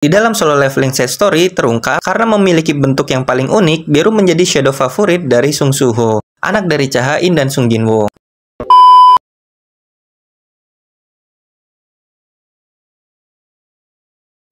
Di dalam solo leveling side story terungkap karena memiliki bentuk yang paling unik, Beru menjadi shadow favorit dari Sung Soo-ho, anak dari Cha Ha-in dan Sung Jin-woo.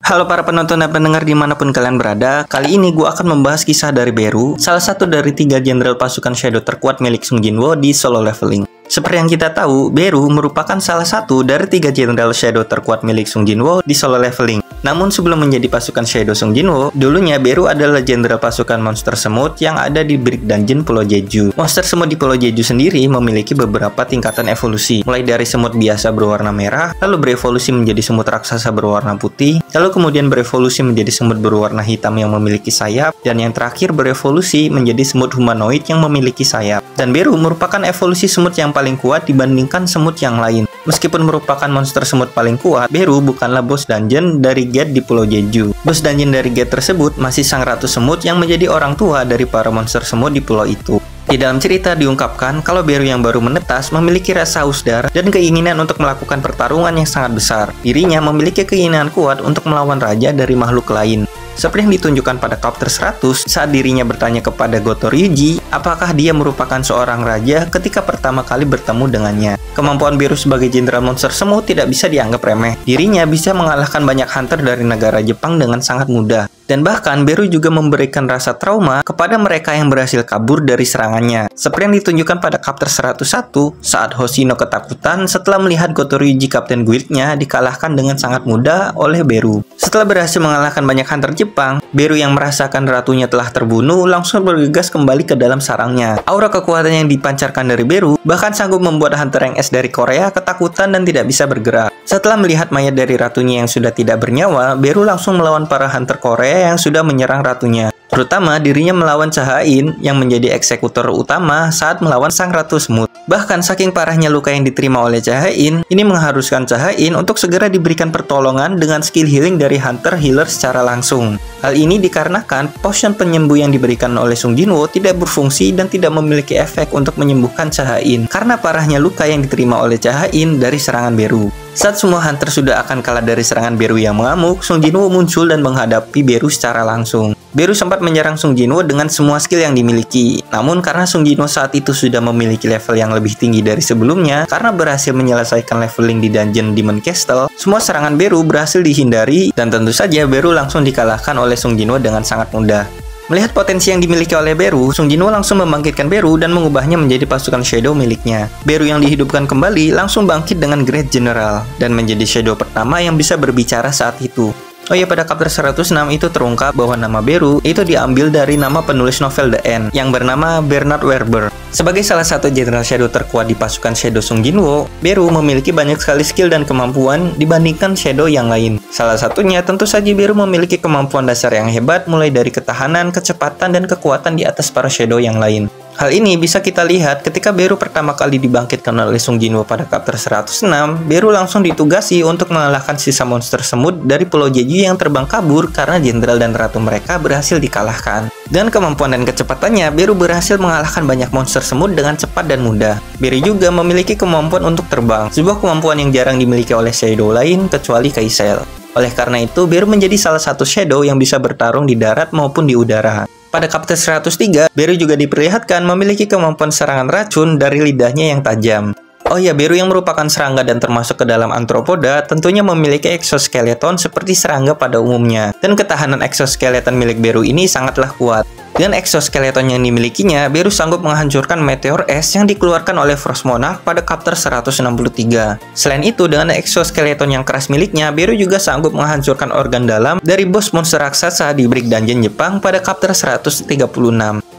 Halo para penonton dan pendengar dimanapun kalian berada, kali ini gue akan membahas kisah dari Beru, salah satu dari 3 jenderal pasukan shadow terkuat milik Sung Jin-woo di solo leveling. Seperti yang kita tahu, Beru merupakan salah satu dari 3 jenderal shadow terkuat milik Sung Jin-woo di solo leveling. Namun sebelum menjadi pasukan shadow Sung Jin-woo, dulunya Beru adalah jenderal pasukan monster semut yang ada di Brick Dungeon Pulau Jeju. Monster semut di Pulau Jeju sendiri memiliki beberapa tingkatan evolusi, mulai dari semut biasa berwarna merah, lalu berevolusi menjadi semut raksasa berwarna putih, lalu kemudian berevolusi menjadi semut berwarna hitam yang memiliki sayap, dan yang terakhir berevolusi menjadi semut humanoid yang memiliki sayap. Dan Beru merupakan evolusi semut yang paling kuat dibandingkan semut yang lain. Meskipun merupakan monster semut paling kuat, Beru bukanlah bos dungeon dari gate di Pulau Jeju. Bos dungeon dari gate tersebut masih sang ratu semut yang menjadi orang tua dari para monster semut di pulau itu. Di dalam cerita diungkapkan kalau Beru yang baru menetas memiliki rasa haus darah dan keinginan untuk melakukan pertarungan yang sangat besar. Dirinya memiliki keinginan kuat untuk melawan raja dari makhluk lain. Seperti yang ditunjukkan pada chapter 100 saat dirinya bertanya kepada Goto Ryuji apakah dia merupakan seorang raja ketika pertama kali bertemu dengannya. Kemampuan Beru sebagai jenderal monster semut tidak bisa dianggap remeh. Dirinya bisa mengalahkan banyak hunter dari negara Jepang dengan sangat mudah. Dan bahkan Beru juga memberikan rasa trauma kepada mereka yang berhasil kabur dari serangannya. Seperti yang ditunjukkan pada chapter 101 saat Hoshino ketakutan setelah melihat Goto Ryuji kapten guildnya dikalahkan dengan sangat mudah oleh Beru. Setelah berhasil mengalahkan banyak hunter Jepang, Beru yang merasakan ratunya telah terbunuh langsung bergegas kembali ke dalam sarangnya. Aura kekuatan yang dipancarkan dari Beru bahkan sanggup membuat hunter yang S dari Korea ketakutan dan tidak bisa bergerak. Setelah melihat mayat dari ratunya yang sudah tidak bernyawa, Beru langsung melawan para hunter Korea yang sudah menyerang ratunya. Terutama dirinya melawan Cha Ha-in yang menjadi eksekutor utama saat melawan sang ratu semut. Bahkan saking parahnya luka yang diterima oleh Cha Ha-in, ini mengharuskan Cha Ha-in untuk segera diberikan pertolongan dengan skill healing dari hunter healer secara langsung. Hal ini dikarenakan potion penyembuh yang diberikan oleh Sung Jin-woo tidak berfungsi dan tidak memiliki efek untuk menyembuhkan Cha Ha-in karena parahnya luka yang diterima oleh Cha Ha-in dari serangan Beru. Saat semua hunter sudah akan kalah dari serangan Beru yang mengamuk, Sung Jin-woo muncul dan menghadapi Beru secara langsung. Beru sempat menyerang Sung Jin-woo dengan semua skill yang dimiliki. Namun karena Sung Jin-woo saat itu sudah memiliki level yang lebih tinggi dari sebelumnya, karena berhasil menyelesaikan leveling di dungeon Demon Castle, semua serangan Beru berhasil dihindari dan tentu saja Beru langsung dikalahkan oleh Sung Jin-woo dengan sangat mudah. Melihat potensi yang dimiliki oleh Beru, Sung Jin-woo langsung membangkitkan Beru dan mengubahnya menjadi pasukan shadow miliknya. Beru yang dihidupkan kembali langsung bangkit dengan Great General dan menjadi shadow pertama yang bisa berbicara saat itu. Oh ya, pada chapter 106 itu terungkap bahwa nama Beru itu diambil dari nama penulis novel The End yang bernama Bernard Werber. Sebagai salah satu jenderal shadow terkuat di pasukan shadow Sung Jin-woo, Beru memiliki banyak sekali skill dan kemampuan dibandingkan shadow yang lain. Salah satunya tentu saja Beru memiliki kemampuan dasar yang hebat mulai dari ketahanan, kecepatan, dan kekuatan di atas para shadow yang lain. Hal ini bisa kita lihat ketika Beru pertama kali dibangkitkan oleh Sung Jin-woo pada chapter 106, Beru langsung ditugasi untuk mengalahkan sisa monster semut dari Pulau Jeju yang terbang kabur karena jenderal dan ratu mereka berhasil dikalahkan. Dengan kemampuan dan kecepatannya, Beru berhasil mengalahkan banyak monster semut dengan cepat dan mudah. Beru juga memiliki kemampuan untuk terbang, sebuah kemampuan yang jarang dimiliki oleh shadow lain kecuali Kaisel. Oleh karena itu, Beru menjadi salah satu shadow yang bisa bertarung di darat maupun di udara. Pada chapter 103, Beru juga diperlihatkan memiliki kemampuan serangan racun dari lidahnya yang tajam. Oh ya, Beru yang merupakan serangga dan termasuk ke dalam antropoda tentunya memiliki exoskeleton seperti serangga pada umumnya. Dan ketahanan exoskeleton milik Beru ini sangatlah kuat. Dengan exoskeleton yang dimilikinya, Beru sanggup menghancurkan meteor es yang dikeluarkan oleh Frost Monarch pada chapter 163. Selain itu, dengan exoskeleton yang keras miliknya, Beru juga sanggup menghancurkan organ dalam dari bos monster raksasa di Brick Dungeon Jepang pada chapter 136.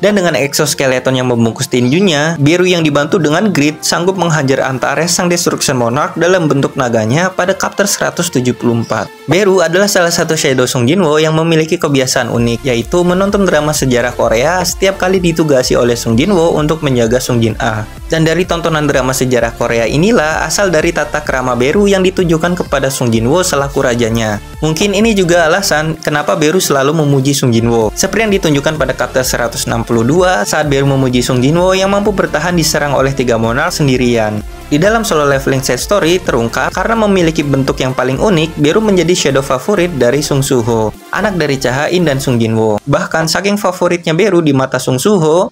Dan dengan exoskeleton yang membungkus tinjunya, Beru yang dibantu dengan grid sanggup menghajar Antares sang Destruction Monarch dalam bentuk naganya pada chapter 174. Beru adalah salah satu shadow Sung Jin-woo yang memiliki kebiasaan unik, yaitu menonton drama sejarah Korea setiap kali ditugasi oleh Sung Jin-woo untuk menjaga Sung Jin-ah. Dan dari tontonan drama sejarah Korea inilah asal dari tata krama Beru yang ditujukan kepada Sung Jin-woo selaku rajanya. Mungkin ini juga alasan kenapa Beru selalu memuji Sung Jin-woo. Seperti yang ditunjukkan pada chapter 162 saat Beru memuji Sung Jin-woo yang mampu bertahan diserang oleh 3 monarch sendirian. Di dalam solo leveling side story terungkap karena memiliki bentuk yang paling unik, Beru menjadi shadow favorit dari Sung Soo-ho, anak dari Cha Ha-in dan Sung Jin-woo. Bahkan saking favoritnya Beru di mata Sung Soo-ho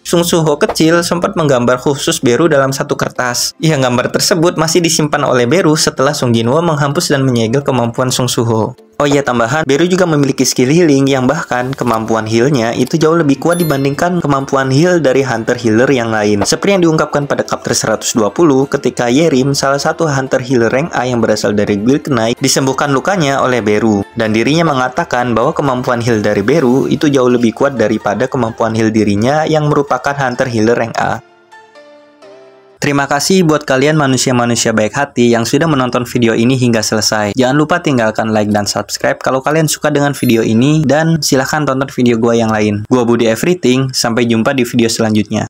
kecil sempat menggambar khusus Beru dalam satu kertas. Yang gambar tersebut masih disimpan oleh Beru setelah Sung Jin-woo menghapus dan menyegel kemampuan Sung Soo-ho. Oh iya, tambahan, Beru juga memiliki skill healing yang bahkan kemampuan healnya itu jauh lebih kuat dibandingkan kemampuan heal dari hunter healer yang lain. Seperti yang diungkapkan pada chapter 120 ketika Yerim, salah satu hunter healer rank A yang berasal dari guild Knight, disembuhkan lukanya oleh Beru. Dan dirinya mengatakan bahwa kemampuan heal dari Beru itu jauh lebih kuat daripada kemampuan heal dirinya yang merupakan hunter healer rank A. Terima kasih buat kalian manusia-manusia baik hati yang sudah menonton video ini hingga selesai. Jangan lupa tinggalkan like dan subscribe kalau kalian suka dengan video ini, dan silahkan tonton video gua yang lain. Gua Budi Everything, sampai jumpa di video selanjutnya.